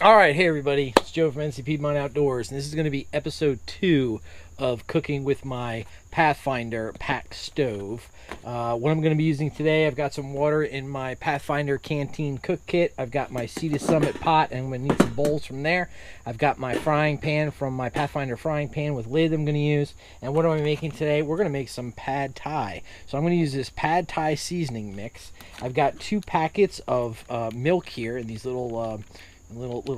Alright, hey everybody, it's Joe from NC Piedmont Outdoors, and this is going to be episode 2 of cooking with my Pathfinder packed stove. What I'm going to be using today, I've got some water in my Pathfinder canteen cook kit. I've got my Sea to Summit pot, and I'm going to need some bowls from there. I've got my frying pan from my Pathfinder frying pan with lid I'm going to use. And what am I making today? We're going to make some pad thai. So I'm going to use this pad thai seasoning mix. I've got 2 packets of milk here in these little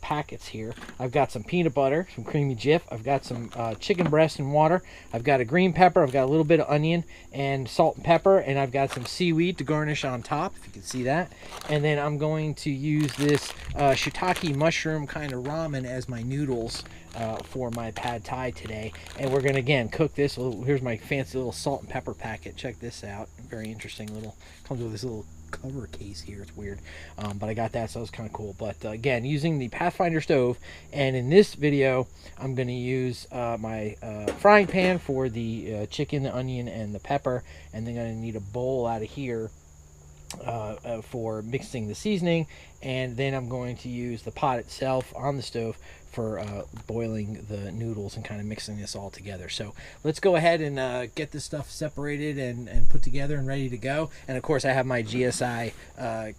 packets here. I've got some peanut butter, some creamy Jif. I've got some chicken breast and water. I've got a green pepper. I've got a little bit of onion and salt and pepper, and I've got some seaweed to garnish on top, if you can see that. And then I'm going to use this shiitake mushroom kind of ramen as my noodles for my pad thai today. And we're gonna again cook this. Here's my fancy little salt and pepper packet. Check this out. Very interesting little. Comes with this little cover case here. It's weird, but I got that, so it was kind of cool. But again, using the Pathfinder stove, and in this video I'm going to use my frying pan for the chicken, the onion, and the pepper, and then I'm going to need a bowl out of here for mixing the seasoning, and then I'm going to use the pot itself on the stove for boiling the noodles and kind of mixing this all together. So let's go ahead and get this stuff separated and put together and ready to go. And of course I have my GSI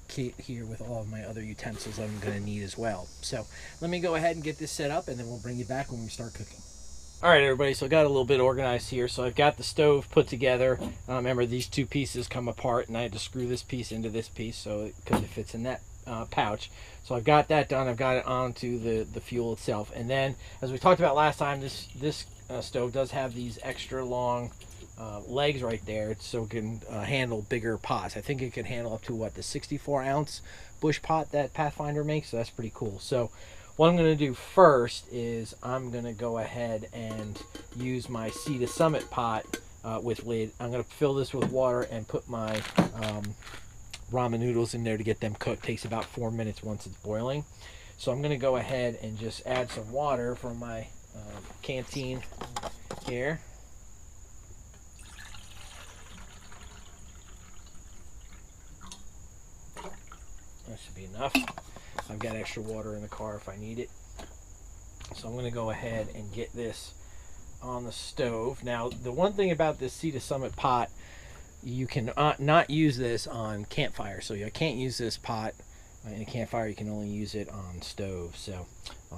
kit here with all of my other utensils I'm going to need as well. So let me go ahead and get this set up, and then we'll bring you back when we start cooking. Alright everybody, so I got a little bit organized here. So I've got the stove put together. Remember, these 2 pieces come apart, and I had to screw this piece into this piece so because it fits in that pouch. So I've got that done. I've got it onto the fuel itself, and then as we talked about last time, this stove does have these extra long legs right there, so it can handle bigger pots. I think it can handle up to what, the 64-ounce bush pot that Pathfinder makes, so that's pretty cool. So what I'm going to do first is I'm going to go ahead and use my Sea to Summit pot with lid. I'm going to fill this with water and put my ramen noodles in there to get them cooked. Takes about 4 minutes once it's boiling. So I'm going to go ahead and just add some water from my canteen here. That should be enough. I've got extra water in the car if I need it. So I'm going to go ahead and get this on the stove. Now, the one thing about this Sea to Summit pot, you can not use this on campfire. So you can't use this pot in a campfire. You can only use it on stove. So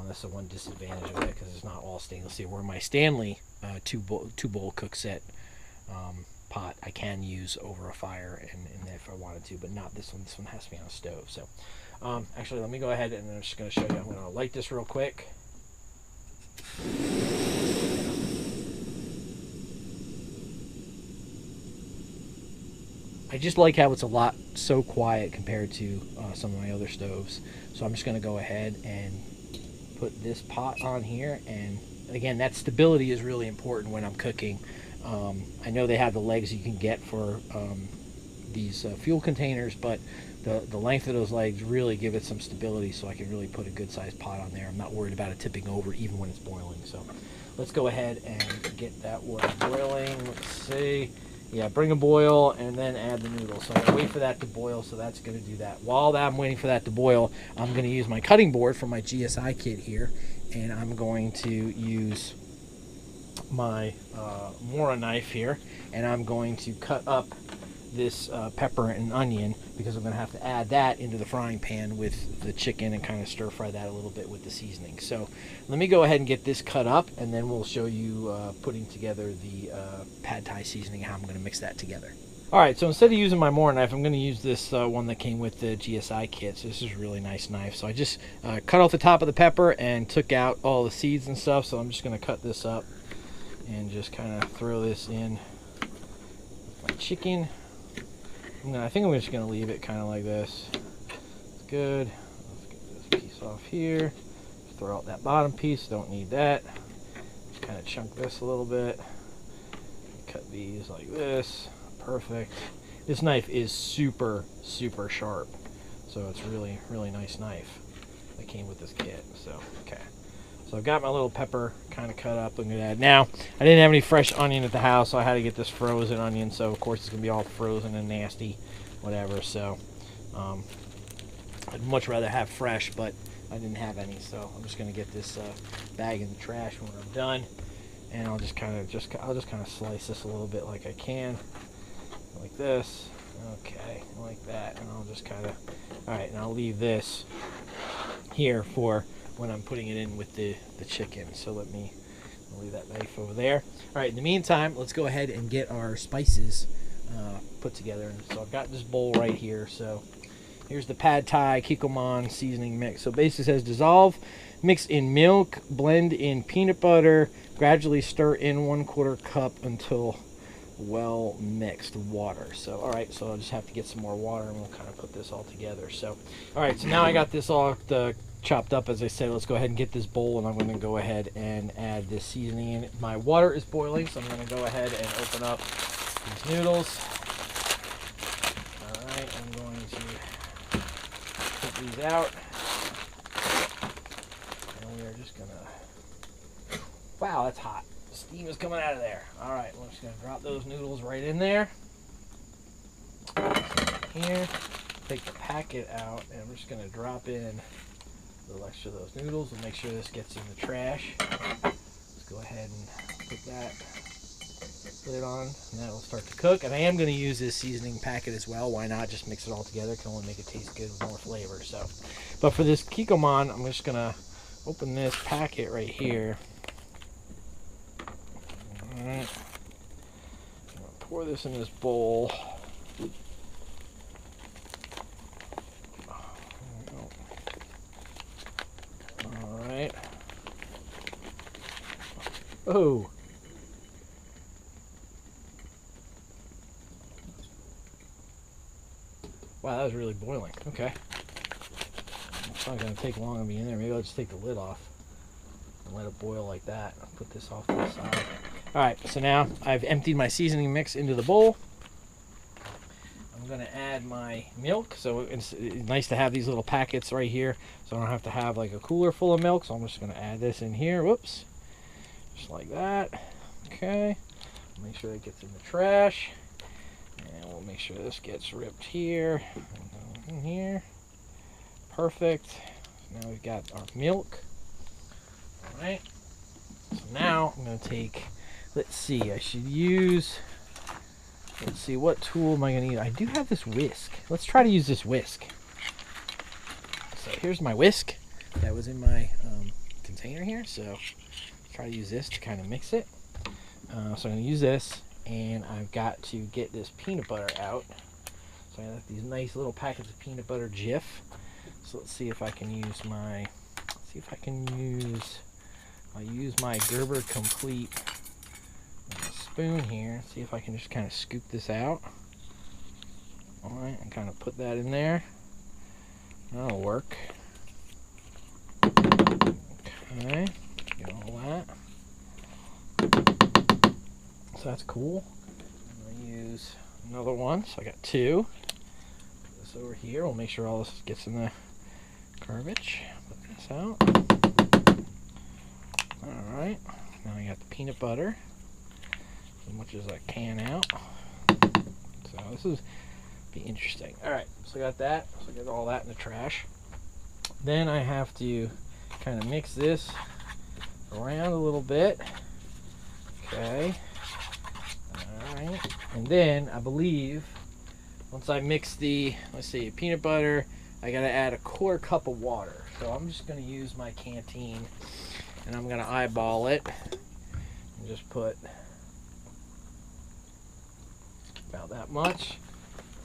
that's the one disadvantage of it, because it's not all stainless steel. Where my Stanley two bowl cook set pot I can use over a fire and if I wanted to, but not this one. This one has to be on a stove. So actually, let me go ahead and I'm just going to show you. I'm going to light this real quick. I just like how it's so quiet compared to some of my other stoves. So I'm just going to go ahead and put this pot on here, and again, that stability is really important when I'm cooking. I know they have the legs you can get for these fuel containers, but the length of those legs really give it some stability, so I can really put a good sized pot on there. I'm not worried about it tipping over even when it's boiling. So let's go ahead and get that water boiling. Let's see. Yeah, bring a boil and then add the noodles. So I'm going to wait for that to boil, so that's going to do that. While I'm waiting for that to boil, I'm going to use my cutting board from my GSI kit here, and I'm going to use my Mora knife here, and I'm going to cut up this pepper and onion, because I'm going to have to add that into the frying pan with the chicken and kind of stir fry that a little bit with the seasoning. So let me go ahead and get this cut up, and then we'll show you putting together the pad thai seasoning, how I'm going to mix that together. Alright, so instead of using my Mora knife, I'm going to use this one that came with the GSI kit. So this is a really nice knife. So I just cut off the top of the pepper and took out all the seeds and stuff. So I'm just going to cut this up and just kind of throw this in my chicken. I think I'm just going to leave it kind of like this. It's good. Let's get this piece off here. Just throw out that bottom piece. Don't need that. Just kind of chunk this a little bit. Cut these like this. Perfect. This knife is super sharp. So it's really nice knife that came with this kit. So, okay. So I've got my little pepper kind of cut up. Look at that. Now, I didn't have any fresh onion at the house, so I had to get this frozen onion. So, of course, it's going to be all frozen and nasty, whatever. So, I'd much rather have fresh, but I didn't have any, so I'm just gonna get this bag in the trash when I'm done, and I'll just kind of slice this a little bit like I can, like this. Okay, like that, and I'll just kind of, all right, and I'll leave this here for when I'm putting it in with the chicken. So I'll leave that knife over there. All right, in the meantime, let's go ahead and get our spices put together. And so I've got this bowl right here. So here's the pad thai kikkoman seasoning mix. So basically it says dissolve, mix in milk, blend in peanut butter, gradually stir in 1/4 cup until well mixed water. So all right, so I'll just have to get some more water and we'll kind of put this all together. So all right, so now I got this all chopped up. As I said, let's go ahead and get this bowl, and I'm going to go ahead and add this seasoning in. My water is boiling, so I'm going to go ahead and open up these noodles. All right, I'm going to put these out, and we are just gonna, wow, that's hot. Steam is coming out of there. All right, we're just gonna drop those noodles right in there. Here, take the packet out, and we're just gonna drop in a little extra of those noodles. We'll make sure this gets in the trash. Let's go ahead and put that lid on, and that'll start to cook. And I am gonna use this seasoning packet as well. Why not? Just mix it all together. It can only make it taste good with more flavor. So, but for this kikkoman, I'm just gonna open this packet right here. Alright, I'm going to pour this in this bowl. Alright. Oh. Wow, that was really boiling. Okay. It's not going to take long to be in there. Maybe I'll just take the lid off and let it boil like that. I'll put this off to the side. Alright, so now I've emptied my seasoning mix into the bowl. I'm going to add my milk. So it's nice to have these little packets right here, so I don't have to have like a cooler full of milk. So I'm just going to add this in here. Whoops. Just like that. Okay. Make sure that gets in the trash. And we'll make sure this gets ripped here. And in here. Perfect. Now we've got our milk. Alright. So now I'm going to take, let's see, I should use, let's see, what tool am I going to use? I do have this whisk. Let's try to use this whisk. So here's my whisk that was in my container here. So let's try to use this to kind of mix it. So I'm going to use this, and I've got to get this peanut butter out. So I got these nice little packets of peanut butter Jif. So let's see if I can use my, I'll use my Gerber Complete spoon here. See if I can just kind of scoop this out. Alright, and kind of put that in there. That'll work. Okay, get all that. So that's cool. I'm going to use another one. So I got two. Put this over here. We'll make sure all this gets in the garbage. Put this out. Alright, now I got the peanut butter, as much as I can out. So this is be interesting. Alright, so I got that. So I got all that in the trash. Then I have to kind of mix this around a little bit. Okay. Alright. And then I believe once I mix the, let's see, peanut butter, I gotta add 1/4 cup of water. So I'm just gonna use my canteen, and I'm gonna eyeball it and just put about that much.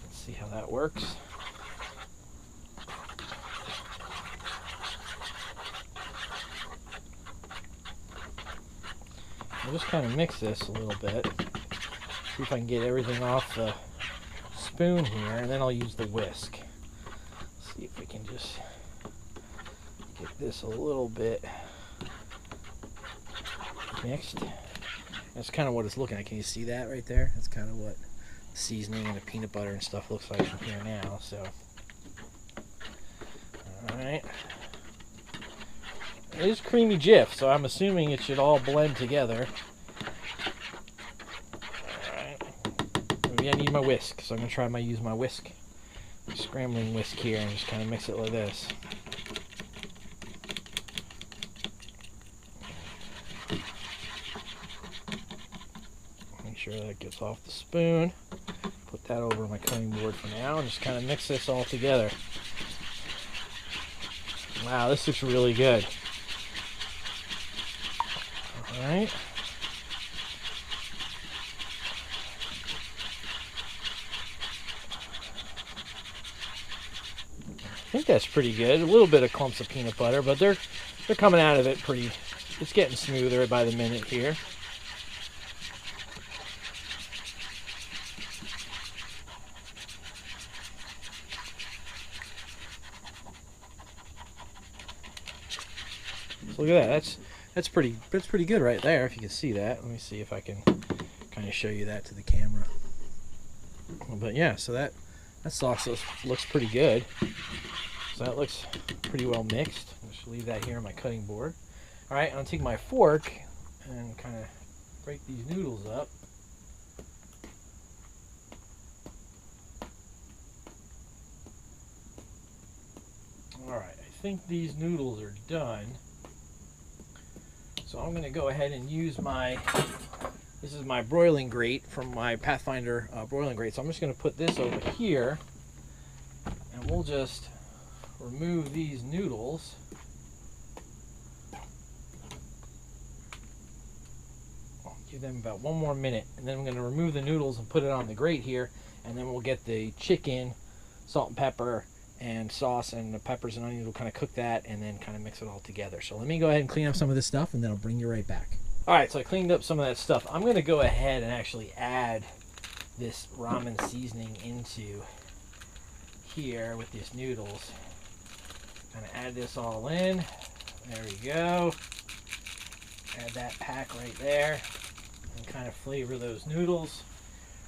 Let's see how that works. I'll just kind of mix this a little bit. See if I can get everything off the spoon here, and then I'll use the whisk. See if we can just get this a little bit mixed. That's kind of what it's looking like. Can you see that right there? That's kind of what seasoning and the peanut butter and stuff looks like from here now. So, alright. It is creamy Jif, so I'm assuming it should all blend together. Alright. Maybe I need my whisk, so I'm going to use my whisk. Scrambling whisk here and just kind of mix it like this. sure that gets off the spoon. Put that over my cutting board for now and just kind of mix this all together. Wow, this looks really good. All right. I think that's pretty good. A little bit of clumps of peanut butter, but they're coming out of it pretty. It's getting smoother by the minute here. So look at that. That's pretty good right there. If you can see that, let me see if I can kind of show you that to the camera. But yeah, so that sauce looks pretty good. So that looks pretty well mixed. I'll just leave that here on my cutting board. All right, I'm gonna take my fork and kind of break these noodles up. All right, I think these noodles are done. So I'm gonna go ahead and use this is my broiling grate from my Pathfinder broiling grate. So I'm just gonna put this over here and we'll just remove these noodles. I'll give them about 1 more minute, and then I'm going to remove the noodles and put it on the grate here, and then we'll get the chicken, salt and pepper, and sauce, and the peppers and onions. We'll kind of cook that and then kind of mix it all together. So let me go ahead and clean up some of this stuff, and then I'll bring you right back. All right, so I cleaned up some of that stuff. I'm going to go ahead and actually add this ramen seasoning into here with these noodles. Kind of add this all in. There we go. Add that pack right there and kind of flavor those noodles.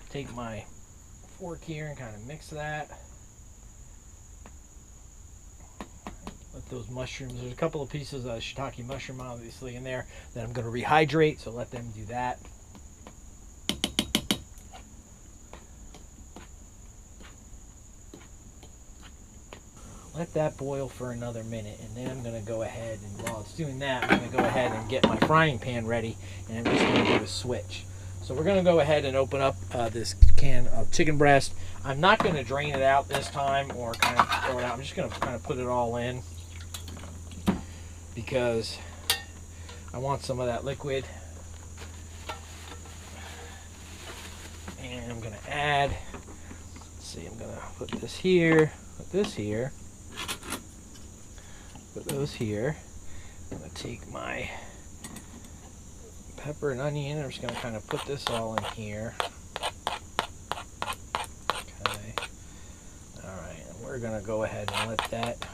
Take my fork here and kind of mix that. Let those mushrooms, there's a couple of pieces of shiitake mushroom obviously in there that I'm going to rehydrate, so let them do that. Let that boil for another minute, and then I'm going to go ahead and while it's doing that, I'm going to go ahead and get my frying pan ready, and I'm just going to do a switch. So we're going to go ahead and open up this can of chicken breast. I'm not going to drain it out this time or kind of throw it out. I'm just going to kind of put it all in because I want some of that liquid. And I'm going to add, let's see, I'm going to put this here, put this here. Put those here. I'm going to take my pepper and onion. I'm just going to kind of put this all in here. Okay. Alright, and we're going to go ahead and let that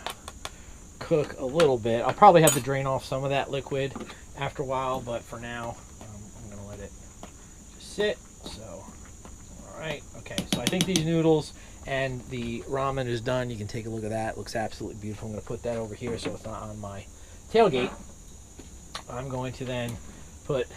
cook a little bit. I'll probably have to drain off some of that liquid after a while, but for now, I'm going to let it just sit. So, alright, okay. So I think these noodles and the ramen is done. You can take a look at that. It looks absolutely beautiful. I'm going to put that over here so it's not on my tailgate. I'm going to then put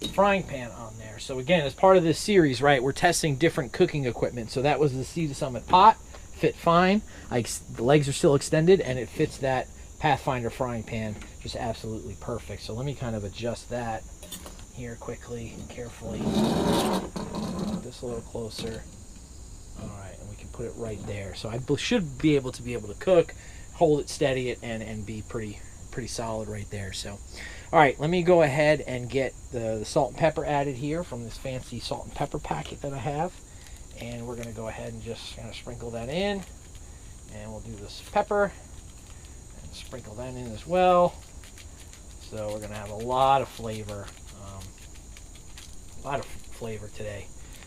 the frying pan on there. So again, as part of this series, right, we're testing different cooking equipment. So that was the Sea to Summit pot. Fit fine. The legs are still extended, and it fits that Pathfinder frying pan just absolutely perfect. So let me kind of adjust that here quickly and carefully. Put this a little closer. Alright, and we can put it right there. So I should be able to cook, hold it, steady it, and be pretty solid right there. So, alright, let me go ahead and get the salt and pepper added here from this fancy salt and pepper packet that I have. And we're going to go ahead and just kind of sprinkle that in. And we'll do this pepper and sprinkle that in as well. So we're going to have a lot of flavor. Today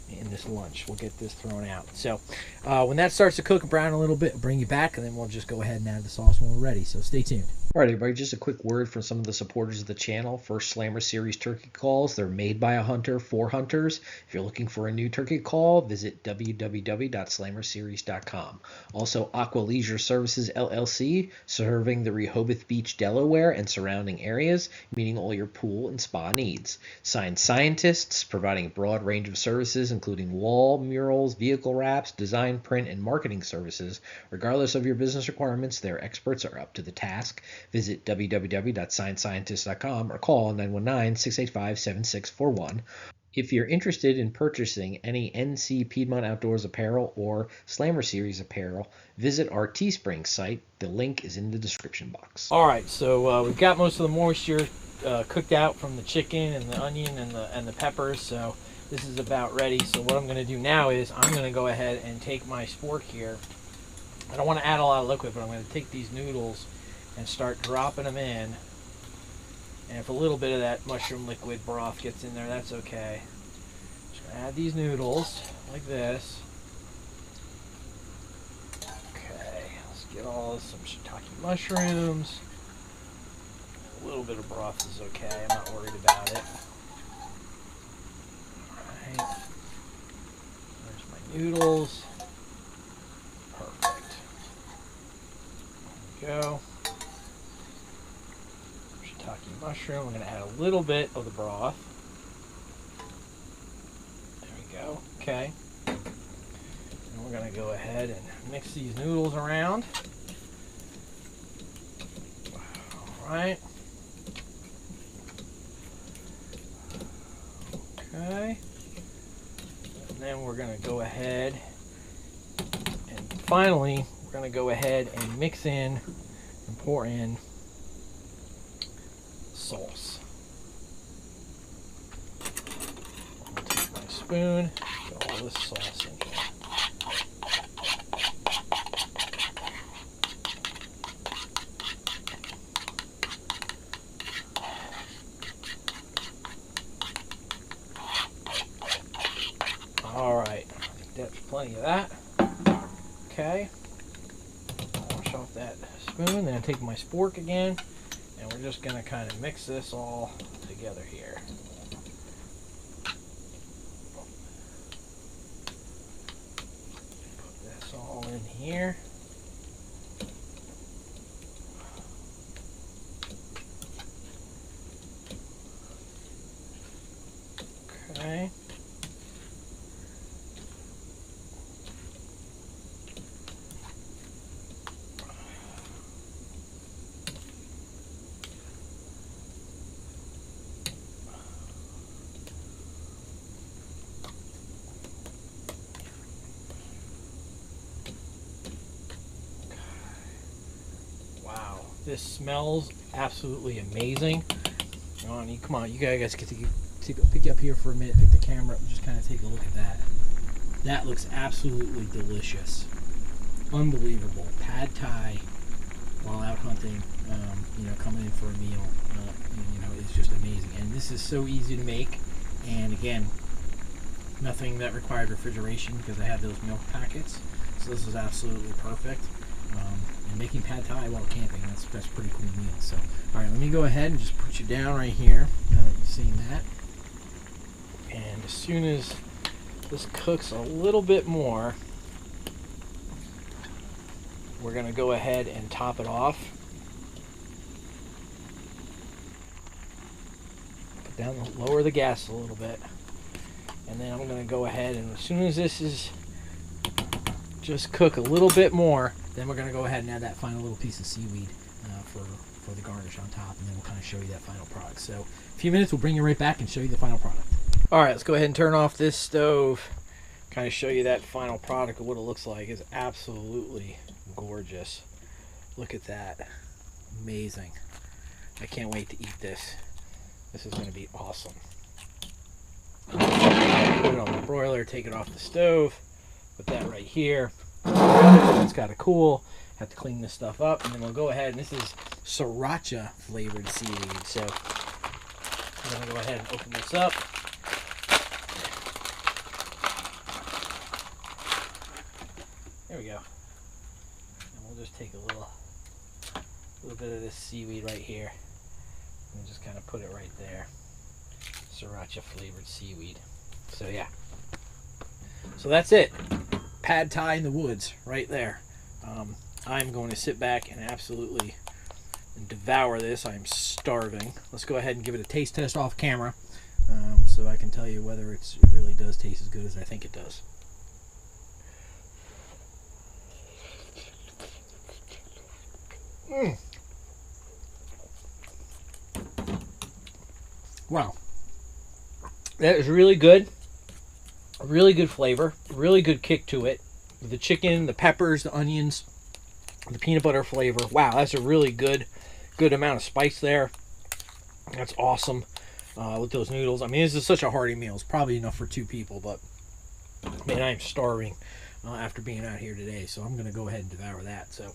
in this lunch. We'll get this thrown out. So when that starts to cook and brown a little bit, I'll bring you back, and then we'll just go ahead and add the sauce when we're ready. So stay tuned. All right, everybody, just a quick word from some of the supporters of the channel. First Slammer Series turkey calls. They're made by a hunter for hunters. If you're looking for a new turkey call, visit www.slammerseries.com. Also, Aqua Leisure Services, LLC, serving the Rehoboth Beach, Delaware, and surrounding areas, meeting all your pool and spa needs. Science Scientists, providing a broad range of services, including wall, murals, vehicle wraps, design, print, and marketing services. Regardless of your business requirements, their experts are up to the task. Visit www.sciencescientist.com or call 919-685-7641. If you're interested in purchasing any NC Piedmont Outdoors apparel or Slammer Series apparel, visit our Teespring site. The link is in the description box. All right, so we've got most of the moisture cooked out from the chicken and the onion and the peppers, so this is about ready. So what I'm going to do now is I'm going to go ahead and take my spork here. I don't want to add a lot of liquid, but I'm going to take these noodles and start dropping them in. And if a little bit of that mushroom liquid broth gets in there, that's okay. Just gonna add these noodles like this. Okay, let's get some shiitake mushrooms. A little bit of broth is okay. I'm not worried about it. Alright. There's my noodles. Perfect. There we go. Shiitake mushroom. I'm going to add a little bit of the broth. There we go. Okay. And we're going to go ahead and mix these noodles around. Alright. Okay. And then we're going to go ahead and finally we're going to go ahead and mix in and pour in sauce. I'll take my spoon, put all this sauce in here. Alright, I think that's plenty of that. Okay. Wash off that spoon, then I take my spork again. And we're just going to kind of mix this all together here. Put this all in here. Okay. This smells absolutely amazing. Come on, you guys get to pick you up here for a minute, pick the camera up, and just kind of take a look at that. That looks absolutely delicious. Unbelievable. Pad Thai while out hunting, coming in for a meal, it's just amazing. And this is so easy to make. And again, nothing that required refrigeration because I had those milk packets. So this is absolutely perfect. And making pad thai while camping, that's a pretty cool meal. So, all right, let me go ahead and just put you down right here now that you've seen that. And as soon as this cooks a little bit more, we're going to go ahead and top it off. Put down, lower the gas a little bit. And then I'm going to go ahead and as soon as this is just cook a little bit more, then we're going to go ahead and add that final little piece of seaweed for the garnish on top, and then we'll kind of show you that final product. So a few minutes, we'll bring you right back and show you the final product. All right, let's go ahead and turn off this stove, kind of show you that final product of what it looks like. It's absolutely gorgeous. Look at that. Amazing. I can't wait to eat this. This is going to be awesome. Put it on the broiler, take it off the stove, put that right here. It's got to cool. Have to clean this stuff up, and then we'll go ahead. And this is sriracha flavored seaweed. So I'm going to go ahead and open this up. There we go. And we'll just take a little bit of this seaweed right here, and just kind of put it right there. Sriracha flavored seaweed. So yeah. So that's it. Pad Thai in the woods, right there. I'm going to sit back and absolutely devour this. I'm starving. Let's go ahead and give it a taste test off camera, so I can tell you whether it really does taste as good as I think it does. Wow. That is really good. Really good flavor. Really good kick to it. The chicken, the peppers, the onions, the peanut butter flavor. Wow, that's a really good amount of spice there. That's awesome. With those noodles. I mean, this is such a hearty meal. It's probably enough for 2 people, but man, I am starving after being out here today, so I'm going to go ahead and devour that. So,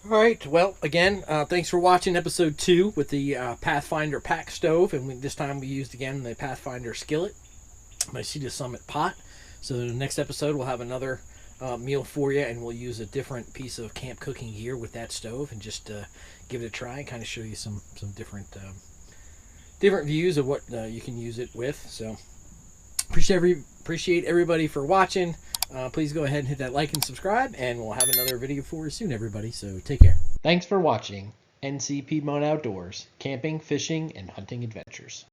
all right. Well, again, thanks for watching episode 2 with the Pathfinder pack stove, and this time we used again the Pathfinder skillet, my Sea to Summit pot. So the next episode we'll have another meal for you, and we'll use a different piece of camp cooking gear with that stove, and just give it a try and kind of show you some different views of what you can use it with. So appreciate everybody for watching. Please go ahead and hit that like and subscribe, and we'll have another video for you soon, everybody. So take care. Thanks for watching NC Piedmont Outdoors, camping, fishing, and hunting adventures.